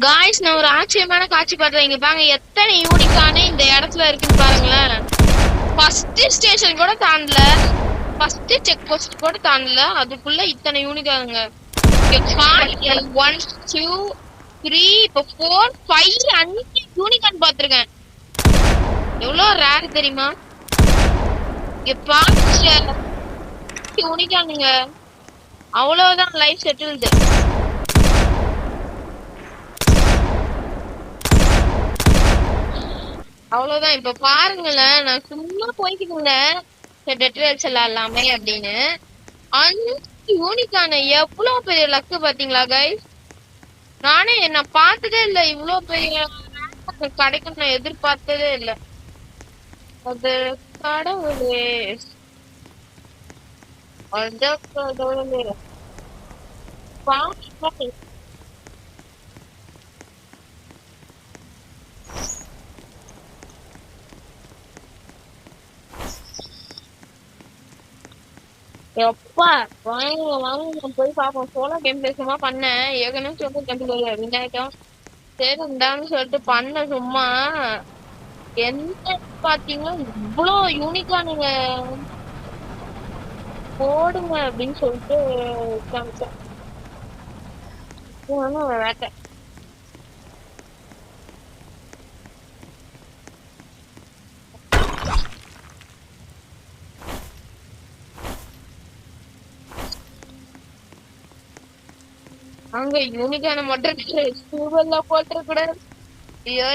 Guys நான் ஒரு ஆச்சரியமான காட்சி பார்த்தேன். இங்க பாருங்க எத்தனை யூனிக்கான இந்த இடத்துல இருக்குன்னு பாருங்களேன். ஃபர்ஸ்ட் ஸ்டேஷன் கூட தாண்டல, ஃபர்ஸ்ட் செக் போஸ்ட் கூட தாண்டல, அதுக்குள்ள இத்தனை யூனிக்காங்க. 1 2 3 இப்போ 4 5 5 யூனிகான் பார்த்திருக்கேன். எவ்வளவு ரேர் தெரியுமா? இங்க பாருங்க யூனிகானுங்க, அவ்வளவுதான் லைஃப் செட்டில்டு. அவ்வளவுதான். இப்ப பாருங்களேன், நான் சும்மா போய்கிட்டு இருந்தேன் டெட்ரேல்ஸ் எல்லாமே அப்படின்னு. 5 யூனிக்கான எவ்வளவு பெரிய லக்கு பாத்தீங்களா கைஸ்? நானே என்ன பார்த்ததே இல்லை, இவ்வளவு பெரிய கிடைக்கும் நான் எதிர்பார்த்ததே இல்லை. அது கடவுளே, அது கடவுளே. எப்பா வாங்க வாங்க போய் பாப்போம். சோலா கேம் பிளே சும்மா பண்ணேன், ஏற்கனவே சொல்லிட்டு கேம் பிளே விண்டாயிட்டோம். சரி இருந்தான்னு சொல்லிட்டு பண்ண சும்மா. என்ன பாத்தீங்கன்னா இவ்வளோ யூனிக்கானுங்க, போடுங்க அப்படின்னு சொல்லிட்டு காமிச்சேன். வேட்டை அங்க யூனிக்கான மட்டும் போட்டிருக்க கூடாது. ஐயோ